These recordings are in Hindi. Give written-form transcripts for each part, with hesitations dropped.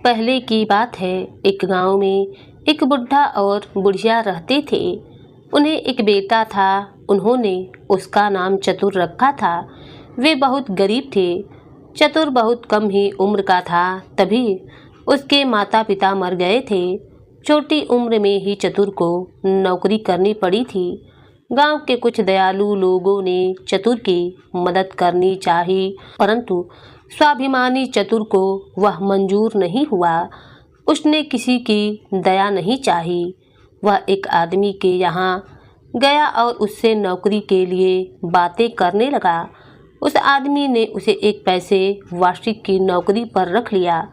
पहले की बात है। एक गांव में एक बुढ़ा और बुढ़िया रहते थे। उन्हें एक बेटा था। उन्होंने उसका नाम चतुर रखा था। वे बहुत गरीब थे। चतुर बहुत कम ही उम्र का था, तभी उसके माता पिता मर गए थे। छोटी उम्र में ही चतुर को नौकरी करनी पड़ी थी। गांव के कुछ दयालु लोगों ने चतुर की मदद करनी चाही, परंतु स्वाभिमानी चतुर को वह मंजूर नहीं हुआ। उसने किसी की दया नहीं चाही। वह एक आदमी के यहाँ गया और उससे नौकरी के लिए बातें करने लगा। उस आदमी ने उसे 1 पैसे वार्षिक की नौकरी पर रख लिया।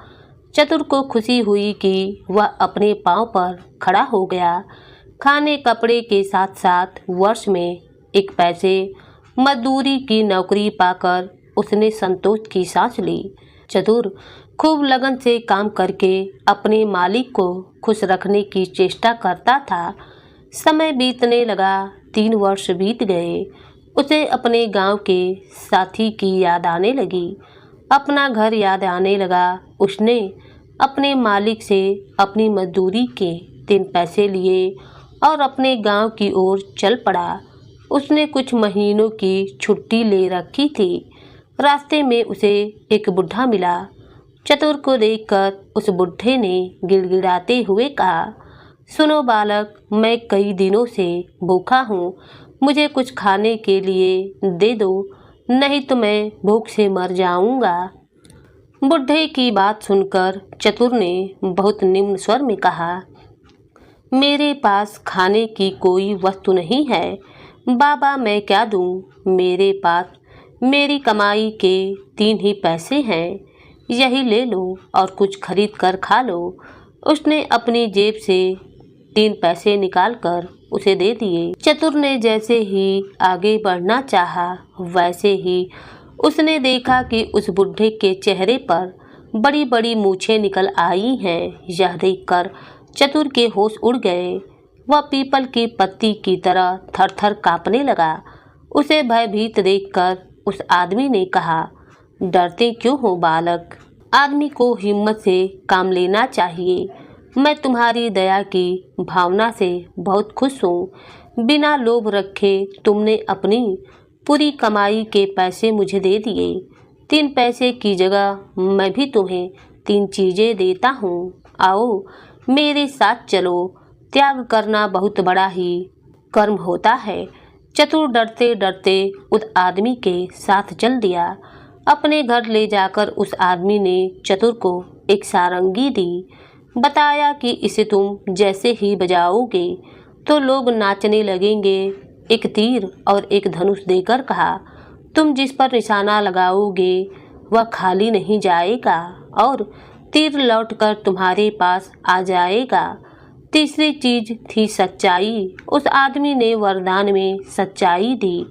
चतुर को खुशी हुई कि वह अपने पांव पर खड़ा हो गया। खाने कपड़े के साथ साथ वर्ष में 1 पैसे मजदूरी की नौकरी पाकर उसने संतोष की सांस ली। चतुर खूब लगन से काम करके अपने मालिक को खुश रखने की चेष्टा करता था। समय बीतने लगा। 3 वर्ष बीत गए। उसे अपने गांव के साथी की याद आने लगी। अपना घर याद आने लगा। उसने अपने मालिक से अपनी मजदूरी के 3 पैसे लिए और अपने गांव की ओर चल पड़ा। उसने कुछ महीनों की छुट्टी ले रखी थी। रास्ते में उसे एक बुढ़ा मिला। चतुर को देखकर उस बुढ़े ने गिड़गिड़ाते हुए कहा, सुनो बालक, मैं कई दिनों से भूखा हूँ। मुझे कुछ खाने के लिए दे दो, नहीं तो मैं भूख से मर जाऊंगा। बुढ़े की बात सुनकर चतुर ने बहुत निम्न स्वर में कहा, मेरे पास खाने की कोई वस्तु नहीं है। बाबा, मैं क्या दूं? मेरे पास मेरी कमाई के 3 ही पैसे हैं। यही ले लो और कुछ खरीद कर खा लो। उसने अपनी जेब से 3 पैसे निकालकर उसे दे दिए। चतुर ने जैसे ही आगे बढ़ना चाहा, वैसे ही उसने देखा कि उस बुढ़े के चेहरे पर बड़ी बड़ी मूछें निकल आई हैं। यह देखकर चतुर के होश उड़ गए। वह पीपल की पत्ती की तरह थर-थर कांपने लगा। उसे भयभीत देखकर उस आदमी ने कहा, डरते क्यों हो बालक? आदमी को हिम्मत से काम लेना चाहिए। मैं तुम्हारी दया की भावना से बहुत खुश हूँ। बिना लोभ रखे तुमने अपनी पूरी कमाई के पैसे मुझे दे दिए। 3 पैसे की जगह मैं भी तुम्हें 3 चीजें देता हूँ। आओ मेरे साथ चलो। त्याग करना बहुत बड़ा ही कर्म होता है। चतुर डरते डरते उस आदमी के साथ चल दिया। अपने घर ले जाकर उस आदमी ने चतुर को एक सारंगी दी। बताया कि इसे तुम जैसे ही बजाओगे तो लोग नाचने लगेंगे। एक तीर और एक धनुष देकर कहा, तुम जिस पर निशाना लगाओगे वह खाली नहीं जाएगा और तीर लौटकर तुम्हारे पास आ जाएगा। तीसरी चीज थी सच्चाई। उस आदमी ने वरदान में सच्चाई दी।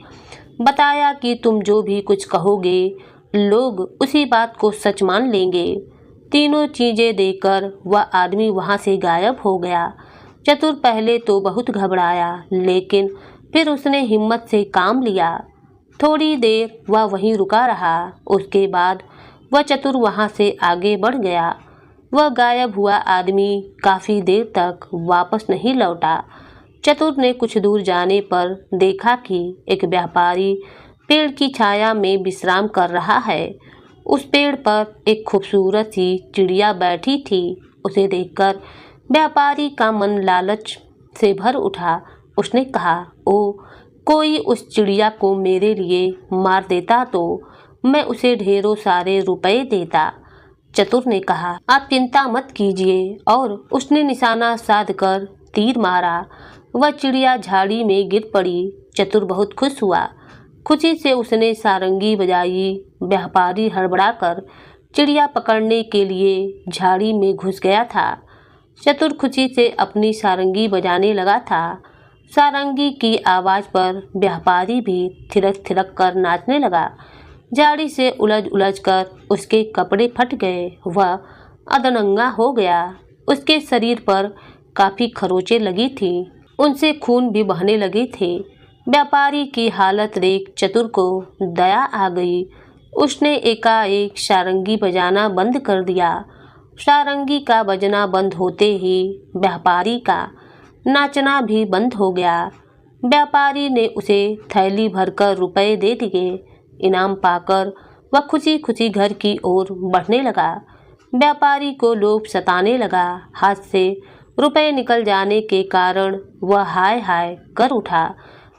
बताया कि तुम जो भी कुछ कहोगे लोग उसी बात को सच मान लेंगे। तीनों चीजें देकर वह आदमी वहां से गायब हो गया। चतुर पहले तो बहुत घबराया, लेकिन फिर उसने हिम्मत से काम लिया। थोड़ी देर वह वहीं रुका रहा। उसके बाद वह चतुर वहां से आगे बढ़ गया। वह गायब हुआ आदमी काफी देर तक वापस नहीं लौटा। चतुर ने कुछ दूर जाने पर देखा कि एक व्यापारी पेड़ की छाया में विश्राम कर रहा है। उस पेड़ पर एक खूबसूरत सी चिड़िया बैठी थी। उसे देखकर व्यापारी का मन लालच से भर उठा। उसने कहा, ओ, कोई उस चिड़िया को मेरे लिए मार देता तो मैं उसे ढेरों सारे रुपए देता। चतुर ने कहा, आप चिंता मत कीजिए, और उसने निशाना साधकर तीर मारा। वह चिड़िया झाड़ी में गिर पड़ी। चतुर बहुत खुश हुआ। खुशी से उसने सारंगी बजाई। व्यापारी हड़बड़ाकर चिड़िया पकड़ने के लिए झाड़ी में घुस गया था। चतुर खुशी से अपनी सारंगी बजाने लगा था। सारंगी की आवाज पर व्यापारी भी थिरक थिरक कर नाचने लगा। झाड़ी से उलझ उलझ कर उसके कपड़े फट गए। वह अधनंगा हो गया। उसके शरीर पर काफी खरोंचें लगी थी। उनसे खून भी बहने लगे थे। व्यापारी की हालत देख चतुर को दया आ गई। उसने एकाएक सारंगी बजाना बंद कर दिया सारंगी का बजना बंद होते ही व्यापारी का नाचना भी बंद हो गया। व्यापारी ने उसे थैली भरकर रुपए दे दिए। इनाम पाकर वह खुशी खुशी घर की ओर बढ़ने लगा। व्यापारी को लोभ सताने लगा। हाथ से रुपए निकल जाने के कारण वह हाय हाय कर उठा।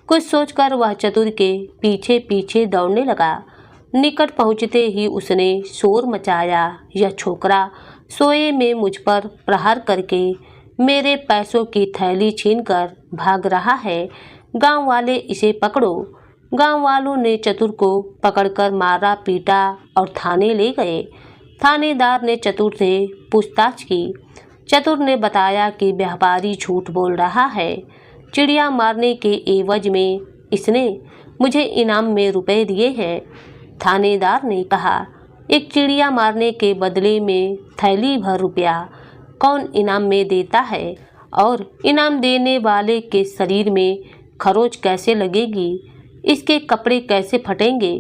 कुछ सोचकर वह चतुर के पीछे पीछे दौड़ने लगा। निकट पहुंचते ही उसने शोर मचाया, यह छोकरा सोए में मुझ पर प्रहार करके मेरे पैसों की थैली छीनकर भाग रहा है। गांव वाले इसे पकड़ो। गांव वालों ने चतुर को पकड़कर मारा पीटा और थाने ले गए। थानेदार ने चतुर से पूछताछ की। चतुर ने बताया कि व्यापारी झूठ बोल रहा है। चिड़िया मारने के एवज में इसने मुझे इनाम में रुपए दिए हैं। थानेदार ने कहा, एक चिड़िया मारने के बदले में थैली भर रुपया कौन इनाम में देता है? और इनाम देने वाले के शरीर में खरोच कैसे लगेगी? इसके कपड़े कैसे फटेंगे?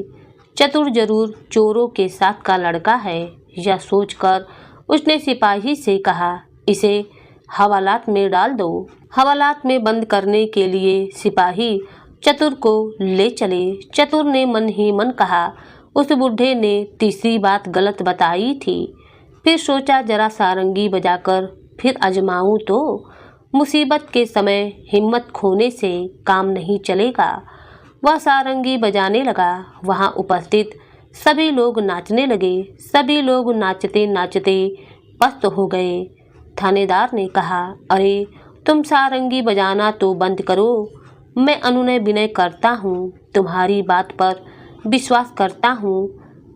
चतुर जरूर चोरों के साथ का लड़का है। यह सोचकर उसने सिपाही से कहा, इसे हवालात में डाल दो। हवालात में बंद करने के लिए सिपाही चतुर को ले चले। चतुर ने मन ही मन कहा, उस बूढ़े ने तीसरी बात गलत बताई थी। फिर सोचा जरा सारंगी बजाकर फिर आजमाऊं तो। मुसीबत के समय हिम्मत खोने से काम नहीं चलेगा। वह सारंगी बजाने लगा। वहां उपस्थित सभी लोग नाचने लगे। सभी लोग नाचते नाचते पस्त हो गए। थानेदार ने कहा, अरे तुम सारंगी बजाना तो बंद करो। मैं अनुनय विनय करता हूँ, तुम्हारी बात पर विश्वास करता हूँ।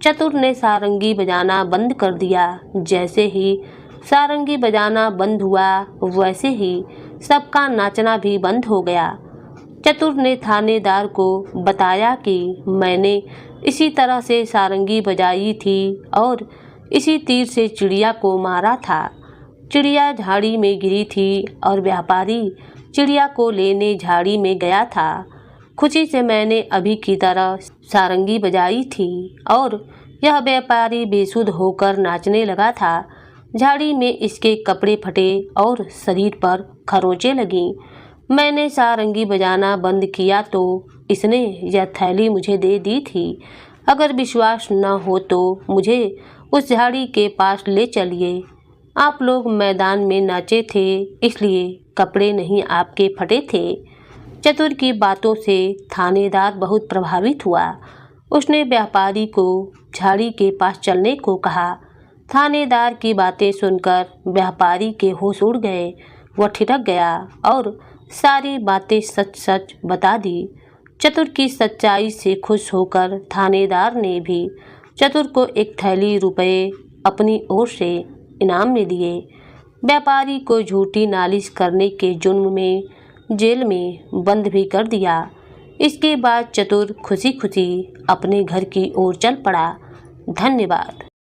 चतुर ने सारंगी बजाना बंद कर दिया। जैसे ही सारंगी बजाना बंद हुआ वैसे ही सबका नाचना भी बंद हो गया। चतुर ने थानेदार को बताया कि मैंने इसी तरह से सारंगी बजाई थी और इसी तीर से चिड़िया को मारा था। चिड़िया झाड़ी में गिरी थी और व्यापारी चिड़िया को लेने झाड़ी में गया था। खुशी से मैंने अभी की तरह सारंगी बजाई थी और यह व्यापारी बेसुध होकर नाचने लगा था। झाड़ी में इसके कपड़े फटे और शरीर पर खरोंचें लगीं। मैंने सारंगी बजाना बंद किया तो इसने यह थैली मुझे दे दी थी। अगर विश्वास न हो तो मुझे उस झाड़ी के पास ले चलिए। आप लोग मैदान में नाचे थे, इसलिए कपड़े नहीं आपके फटे थे। चतुर की बातों से थानेदार बहुत प्रभावित हुआ। उसने व्यापारी को झाड़ी के पास चलने को कहा। थानेदार की बातें सुनकर व्यापारी के होश उड़ गए। वह ठिठक गया और सारी बातें सच सच बता दी। चतुर की सच्चाई से खुश होकर थानेदार ने भी चतुर को एक थैली रुपए अपनी ओर से इनाम में दिए। व्यापारी को झूठी नालिश करने के जुर्म में जेल में बंद भी कर दिया। इसके बाद चतुर खुशी खुशी अपने घर की ओर चल पड़ा। धन्यवाद।